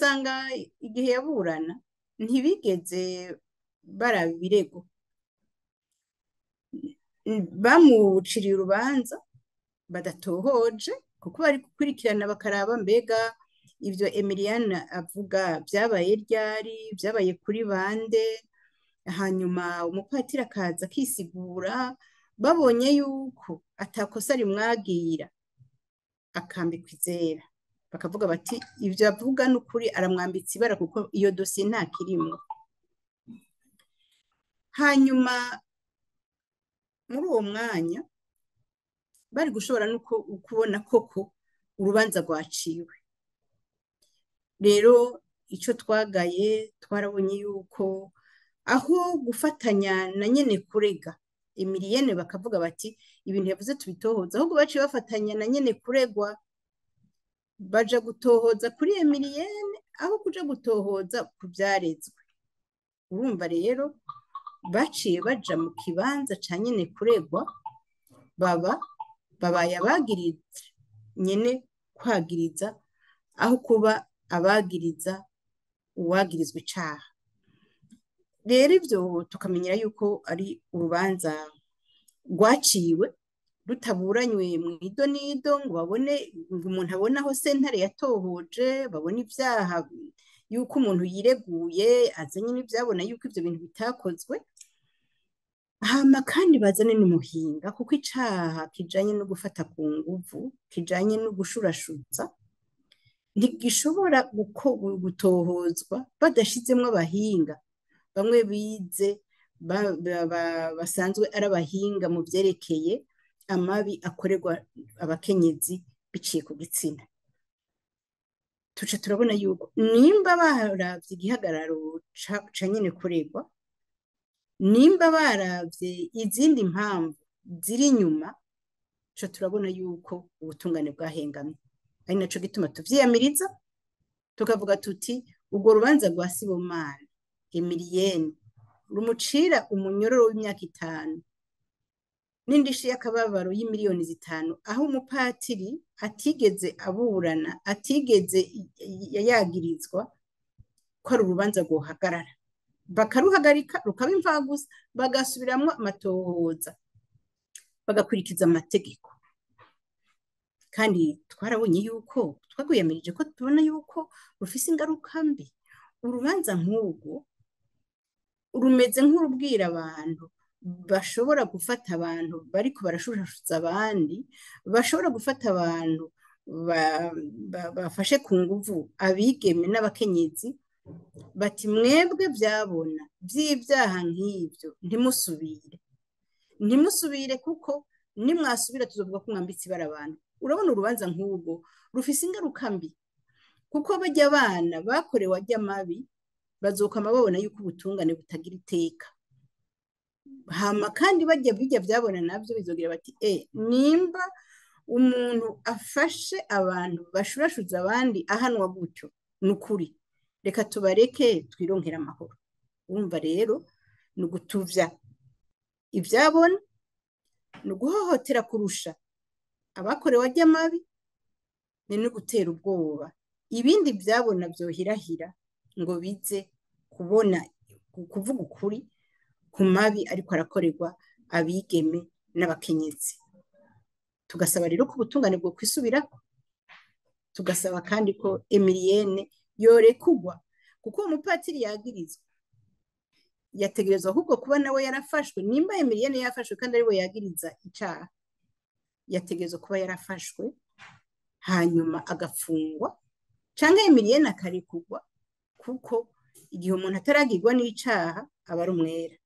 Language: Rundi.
ugasanga igihe yaburana ntibigeze baraba ibirego, bamuciriye urubanza badatohoje kuko bari gukurikirana bakaraba mbega ivyo Emiliana avuga vyabaye ryari, vyabaye kuri bande, hanyuma umupatiri akaza akisigura, babonye yuko atakosa rimwagira akambikwa izera, bakavuga bati ivyo avuga n'ukuri aramwambitse ibara kuko iyo dosiye ntakirimwo. Hanyuma muri uwo mwanya bari gushobora no kubona koko urubanza rwaciwe. Rero ico twagaye twarabonye yuko aho gufatanya na nyene kurega Emilienne bakavuga bati ibintu yavuze tubitohoza, ahubwo baciye bafatanya na nyene kuregwa baja gutohoza kuri Emilienne aho kuja gutohoza ku vyarezwe. Urumva rero baciye baja mu kibanza ca nyene kuregwa, babaye abagiriza nyene kwagiriza aho kuba abagiriza uwagirizwa icaha. Rero ivyo tukamenyera yuko ari urubanza rwaciwe rutaburanywe mwido nido ngo babone ngo umuntu abone aho sentare yatohoje, babone ivyaha yuko umuntu yireguye azanye n'ivyabona yuko ivyo bintu bitakozwe, hama kandi bazane n'umuhinga kuko icaha kijanye no gufata ku nguvu, kijanye no gushurashuza ntigishobora gutohozwa badashizemwo abahinga bamwe bize basanzwe ari abahinga mu vyerekeye amabi akorerwa abakenyezi biciye ku gitsina. Tuca turabona yuko nimba baravye igihagararo ca nyene kuregwa, nimba baravye izindi mpamvu ziri inyuma, tuca turabona yuko ubutungane bwahengamye. Ari naco gituma tuvyiyamiriza tukavuga tuti urwo rubanza rwa Sibomana Emilienne rumucira umunyororo w'imyaka 5 n'indishi y'akababaro y'imiliyoni 5, aho umupatiri atigeze aburana, atigeze yagirizwa ko ari urubanza rwohagarara, bakaruhagarika rukaba imfagusa, bagasubiramwo amatohoza, bagakurikiza amategeko. Kandi twarabonye yuko twagwiyamirije ko tubona yuko rufise ingaruka mbi. Urubanza nk'urwo rumeze nk'urubwira abantu bashobora gufata abantu bariko barashurashuza abandi, bashobora gufata abantu bafashe ku nguvu abigeme n'abakenyezi, bati mwebwe vyabona vy'ivyaha nk'ivyo ntimusubire kuko nimwasubira tuzovuga ko mwambitse ibara abantu. Urabona urubanza nk'urwo rufise ingaruka mbi kuko barya abana bakorewe arya mabi bazokama babona yuko ubutungane butagira iteka. Hama kandi barya birya vyabona navyo bizogira bati nimba umuntu afashe abantu bashurashuza abandi ahanwa gutyo, nukuri reka tubareke twironkera amahoro. Urumva rero ni ugutuvya ivyabona, ni uguhohotera kurusha abakorewe arya mabi, ni no gutera ubwoba ibindi vyabona vyohirahira ngo bize kubona kuvuga ukuri ku mabi ariko arakorerwa abigeme n'abakenyezi. Tugasaba rero ko ubutungane bwo kwisubirako, tugasaba kandi ko Emilienne yorekugwa kuko umupatiri yagirizwa yategerezwa ahubwo kuba nawe yarafashwe. Nimba Emilienne yafashwe kandi ariwe yagiriza icaha, yategerezwa kuba yarafashwe hanyuma agafungwa, canke Emilienne akarekugwa kuko igihe umuntu ataragirwa n'icaha aba ari umwera.